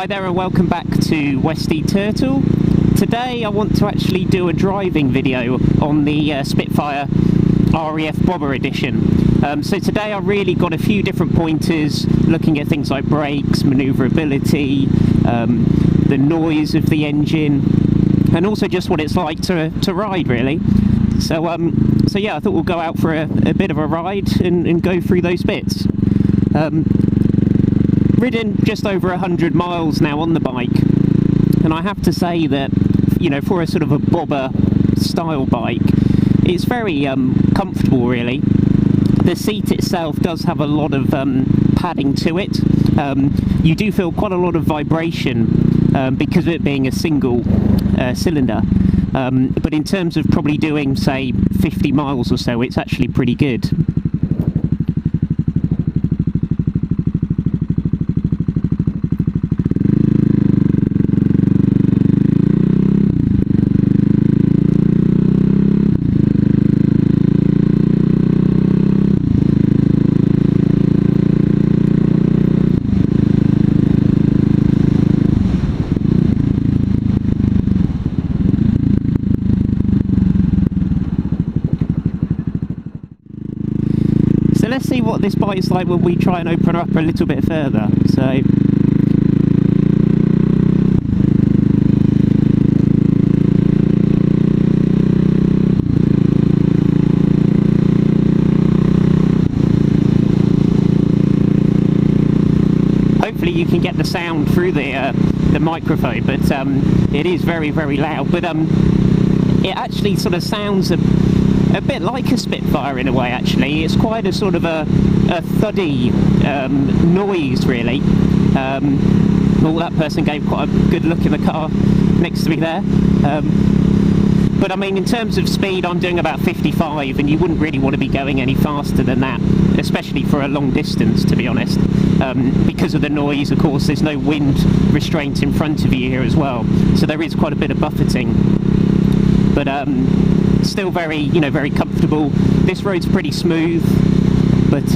Hi there and welcome back to Westy Turtle. Today I want to actually do a driving video on the Spitfire RAF Bobber edition. So today I really got a few different pointers looking at things like brakes, manoeuvrability, the noise of the engine, and also just what it's like to ride really. So yeah, I thought we'll go out for a bit of a ride and go through those bits. Ridden just over 100 miles now on the bike, and I have to say that, you know, for a sort of a bobber style bike, it's very comfortable really. The seat itself does have a lot of padding to it. You do feel quite a lot of vibration because of it being a single cylinder, but in terms of probably doing say 50 miles or so, it's actually pretty good. So let's see what this bike's like when we try and open her up a little bit further. So hopefully you can get the sound through the microphone, but it is very, very loud. But it actually sort of sounds a bit like a Spitfire in a way. Actually, it's quite a sort of a thuddy noise really. Well, that person gave quite a good look in the car next to me there. But I mean, in terms of speed, I'm doing about 55, and you wouldn't really want to be going any faster than that, especially for a long distance, to be honest. Because of the noise, of course, there's no wind restraint in front of you here as well, so there is quite a bit of buffeting. But still very, you know, very comfortable. This road's pretty smooth, but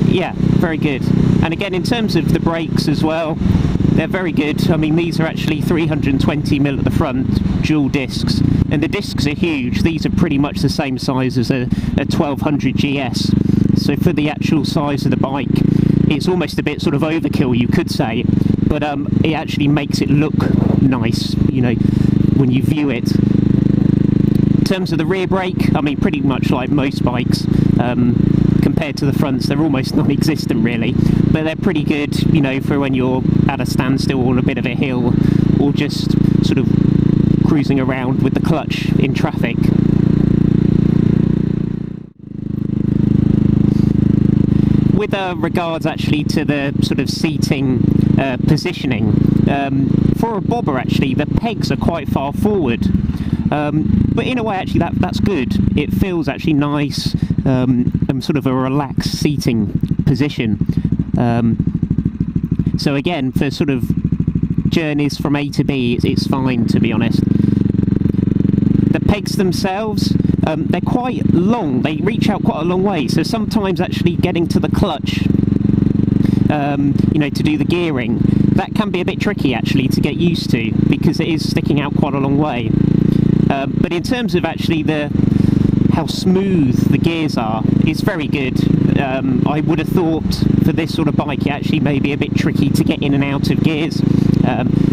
yeah, very good. And again, in terms of the brakes as well, they're very good. I mean, these are actually 320mm at the front, dual discs, and the discs are huge. These are pretty much the same size as a 1200 GS. So for the actual size of the bike, it's almost a bit sort of overkill, you could say, but it actually makes it look nice, you know, when you view it. In terms of the rear brake, I mean, pretty much like most bikes, compared to the fronts, they're almost non-existent really, but they're pretty good, you know, for when you're at a standstill on a bit of a hill, or just sort of cruising around with the clutch in traffic. With regards actually to the sort of seating positioning, for a bobber actually the pegs are quite far forward. But in a way actually that's good. It feels actually nice, and sort of a relaxed seating position. So again, for sort of journeys from A to B, it's fine, to be honest. The pegs themselves, they're quite long. They reach out quite a long way, so sometimes actually getting to the clutch, you know, to do the gearing, that can be a bit tricky actually to get used to, because it is sticking out quite a long way. But in terms of actually how smooth the gears are, it's very good. I would have thought for this sort of bike it actually may be a bit tricky to get in and out of gears,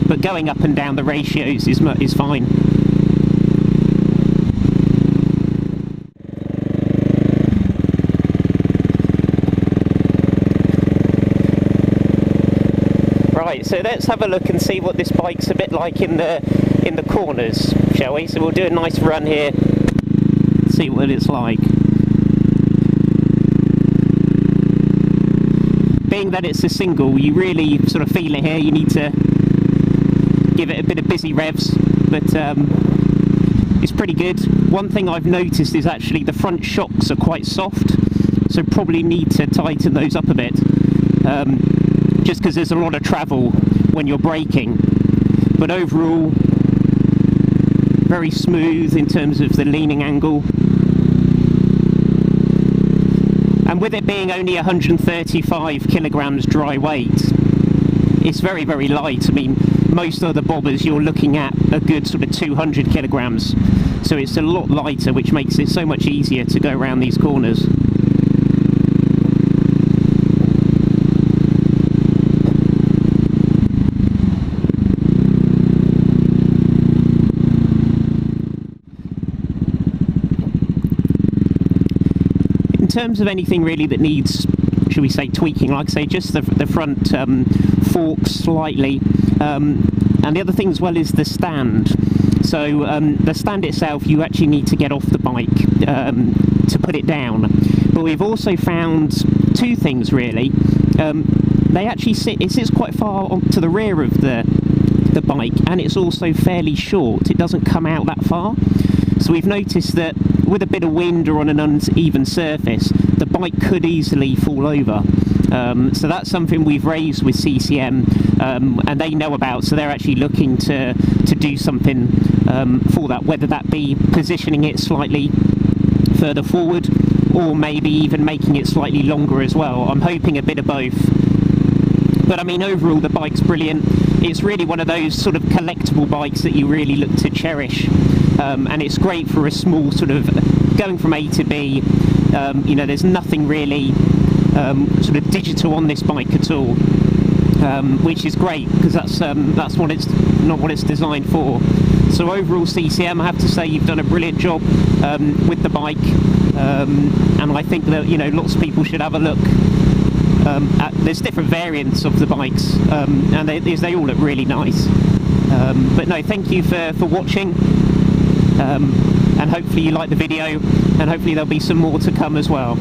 but going up and down the ratios is fine. Right, so let's have a look and see what this bike's a bit like in the corners, shall we? So we'll do a nice run here, see what it's like. Being that it's a single, you really sort of feel it here. You need to give it a bit of busy revs, but it's pretty good. One thing I've noticed is actually the front shocks are quite soft, so probably need to tighten those up a bit, just because there's a lot of travel when you're braking. But overall, very smooth in terms of the leaning angle. And with it being only 135 kilograms dry weight, it's very, very light. I mean, most other bobbers you're looking at a good sort of 200 kilograms, so it's a lot lighter, which makes it so much easier to go around these corners. In terms of anything really that needs, should we say, tweaking, like I say, just the front forks slightly, and the other thing as well is the stand. So the stand itself, you actually need to get off the bike to put it down. But we've also found two things really. They actually it sits quite far to the rear of the bike, and it's also fairly short. It doesn't come out that far. So we've noticed that with a bit of wind or on an uneven surface, the bike could easily fall over. So that's something we've raised with CCM, and they know about, so they're actually looking to do something for that, whether that be positioning it slightly further forward or maybe even making it slightly longer as well. I'm hoping a bit of both. But I mean, overall the bike's brilliant. It's really one of those sort of collectible bikes that you really look to cherish, and it's great for a small sort of going from A to B. You know, there's nothing really sort of digital on this bike at all, which is great, because that's what it's not what it's designed for. So overall, CCM, I have to say you've done a brilliant job with the bike, and I think that, you know, lots of people should have a look. There's different variants of the bikes, and they all look really nice. But no, thank you for watching, and hopefully you like the video, and hopefully there'll be some more to come as well.